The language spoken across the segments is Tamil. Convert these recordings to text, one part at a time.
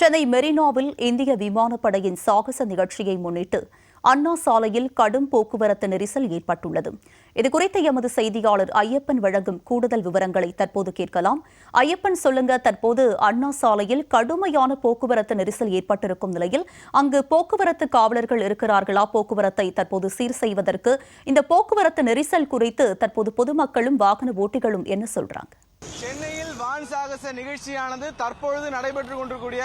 சென்னை மெரினாவில் இந்திய விமானப்படையின் சாகச நிகழ்ச்சியை முன்னிட்டு அண்ணா சாலையில் கடும் போக்குவரத்து நெரிசல் ஏற்பட்டுள்ளது. இதுகுறித்து எமது செய்தியாளர் ஐயப்பன் வழங்கும் கூடுதல் விவரங்களை தற்போது கேட்கலாம். ஐயப்பன், சொல்லுங்க, தற்போது அண்ணா சாலையில் கடுமையான போக்குவரத்து நெரிசல் ஏற்பட்டிருக்கும் நிலையில் அங்கு போக்குவரத்து காவலர்கள் இருக்கிறார்களா? போக்குவரத்தை தற்போது சீர் செய்வதற்கு இந்த போக்குவரத்து நெரிசல் குறித்து தற்போது பொதுமக்களும் வாகன ஓட்டிகளும் என்ன சொல்றாங்க? சென்னையில் வான் சாகச நிகழ்ச்சியானது தற்பொழுது நடைபெற்றுக் கொண்டிருக்கூடிய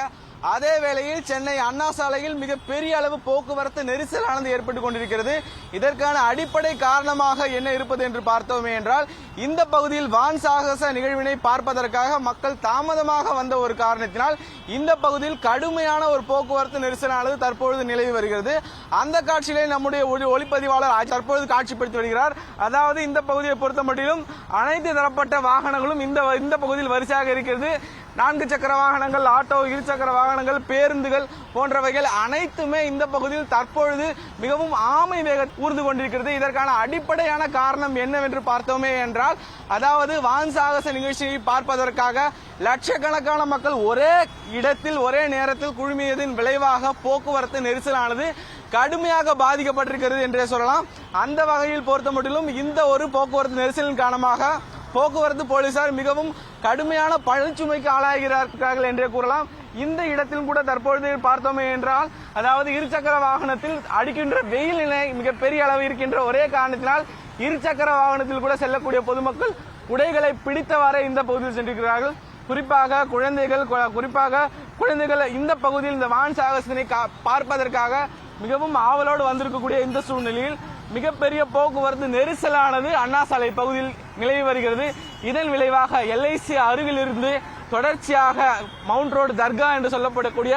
அதே வேளையில் சென்னை அண்ணா சாலையில் மிகப்பெரிய அளவு போக்குவரத்து நெரிசலானது ஏற்பட்டுக் கொண்டிருக்கிறது. இதற்கான அடிப்படை காரணமாக என்ன இருப்பது என்று பார்த்தோமே என்றால், இந்த பகுதியில் வான் சாகச நிகழ்வினை பார்ப்பதற்காக மக்கள் தாமதமாக வந்த ஒரு காரணத்தினால் இந்த பகுதியில் கடுமையான ஒரு போக்குவரத்து நெரிசலானது தற்பொழுது நிலவி வருகிறது. அந்த காட்சியிலே நம்முடைய ஒளிப்பதிவாளர் தற்பொழுது காட்சிப்படுத்தி வருகிறார். அதாவது இந்த பகுதியை பொறுத்த மட்டிலும் அனைத்து தரப்பட்ட வாகனங்களும் இந்த பகுதியில் வரிசையாக இருக்கிறது. 4 சக்கர வாகனங்கள், ஆட்டோ, இருசக்கர வாகனங்கள், பேருந்துகள் போன்றவைகள் அனைத்துமே இந்த பகுதியில் தற்பொழுது மிகவும் ஆமை வேக ஊர்ந்து கொண்டிருக்கிறது. இதற்கான அடிப்படையான காரணம் என்னவென்று பார்த்தோமே என்றால், அதாவது வான் சாகச நிகழ்ச்சியை பார்ப்பதற்காக லட்சக்கணக்கான மக்கள் ஒரே இடத்தில் ஒரே நேரத்தில் குழுமியதின் விளைவாக போக்குவரத்து நெரிசலானது கடுமையாக பாதிக்கப்பட்டிருக்கிறது என்றே சொல்லலாம். அந்த வகையில் பொறுத்த மட்டிலும் இந்த ஒரு போக்குவரத்து நெரிசலின் காரணமாக போக்குவரத்து போலீசார் மிகவும் கடுமையான பணிச்சுமைக்கு ஆளாகிறார்கள் என்றே கூறலாம். இந்த இடத்தில் கூட தற்பொழுது பார்த்தோமே என்றால், அதாவது இருசக்கர வாகனத்தில் அடிக்கின்ற வெயில் நிலை மிகப்பெரிய அளவு இருக்கின்ற ஒரே காரணத்தினால் இருசக்கர வாகனத்தில் கூட செல்லக்கூடிய பொதுமக்கள் குடைகளை பிடித்தவாறே இந்த பகுதியில் சென்றிருக்கிறார்கள். குறிப்பாக குழந்தைகள் இந்த பகுதியில் இந்த வான் சாகசத்தினை பார்ப்பதற்காக மிகவும் ஆவலோடு வந்திருக்கக்கூடிய இந்த சூழ்நிலையில் மிகப்பெரிய போக்குவரத்து நெரிசலானது அண்ணா சாலை பகுதியில் நிலவி வருகிறது. இதன் விளைவாக LIC அருகில் இருந்து தொடர்ச்சியாக மவுண்ட் ரோடு தர்கா என்று சொல்லப்படக்கூடிய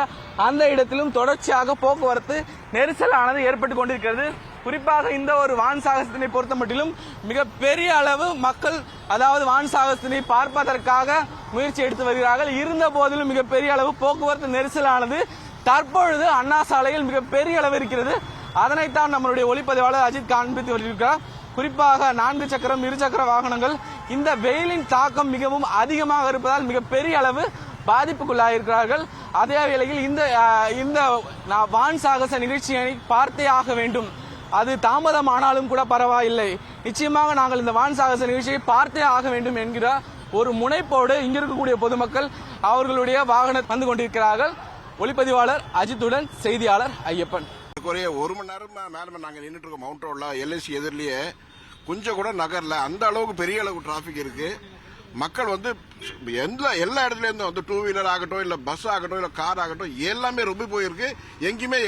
அந்த இடத்திலும் தொடர்ச்சியாக போக்குவரத்து நெரிசலானது ஏற்பட்டுக் கொண்டிருக்கிறது. குறிப்பாக இந்த ஒரு வான் சாகசத்தினை பொறுத்த மட்டிலும் மிகப்பெரிய அளவு மக்கள், அதாவது வான் சாகசத்தினை பார்ப்பதற்காக முயற்சி எடுத்து வருகிறார்கள். இருந்த போதிலும் மிகப்பெரிய அளவு போக்குவரத்து நெரிசலானது தற்பொழுது அண்ணா சாலையில் மிகப்பெரிய அளவு இருக்கிறது. அதனைத்தான் நம்மளுடைய ஒளிப்பதிவாளர் அஜித் காண்பித்து வருகிறார். குறிப்பாக 4 சக்கரம், இருசக்கர வாகனங்கள் இந்த வெயிலின் தாக்கம் மிகவும் அதிகமாக இருப்பதால் மிகப்பெரிய அளவு பாதிப்புக்குள்ளாயிருக்கிறார்கள். அதே வேளையில் இந்த வான் சாகச நிகழ்ச்சியை பார்த்தே ஆக வேண்டும், அது தாமதமானாலும் கூட பரவாயில்லை, நிச்சயமாக நாங்கள் இந்த வான் சாகச நிகழ்ச்சியை பார்த்தே ஆக வேண்டும் என்கிற ஒரு முனைப்போடு இங்கிருக்கக்கூடிய பொதுமக்கள் அவர்களுடைய வாகனம் வந்து கொண்டிருக்கிறார்கள். ஒளிப்பதிவாளர் அஜித்துடன் செய்தியாளர் ஐயப்பன். குறைய 1 மணி நேரம் மேல நாங்க நின்றுட்டு இருக்கோம் மவுண்ட் ரோட்ல. LIC எதிரிலேயே கொஞ்சம் கூட நகர்ல அந்த அளவுக்கு பெரிய அளவுக்கு டிராபிக் இருக்கு. மக்கள் வந்து எல்லா இடத்துல இருந்து வந்து 2 வீலர் ஆகட்டும், இல்ல பஸ் ஆகட்டும், இல்ல கார் ஆகட்டும், எல்லாமே ரொம்ப போயிருக்கு. எங்கேயுமே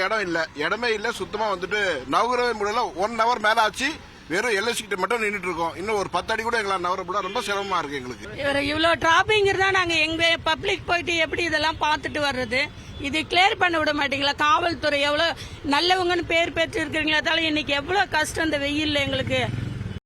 இடமே இல்ல. சுத்தமா வந்துட்டு நகரவே முடியல. 1 ஹவர் மேல ஆச்சு. வெறும் LIC கிட்ட மட்டும் நின்றுட்டு இருக்கோம். இன்னும் ஒரு 10 அடி கூட எங்களால் நகரப்பட ரொம்ப சிரமமா இருக்கு எங்களுக்கு. இவ்வளவு டிராபிக் இருந்தா நாங்க எங்க பப்ளிக் போயிட்டு எப்படி இதெல்லாம் பார்த்துட்டு வர்றது? இது கிளியர் பண்ண விட மாட்டீங்களா? காவல்துறை எவ்வளவு நல்லவங்கன்னு பேர் பெற்று இருக்கிறீங்களா? இன்னைக்கு எவ்வளவு கஷ்டம் இந்த வெயில்ல எங்களுக்கு.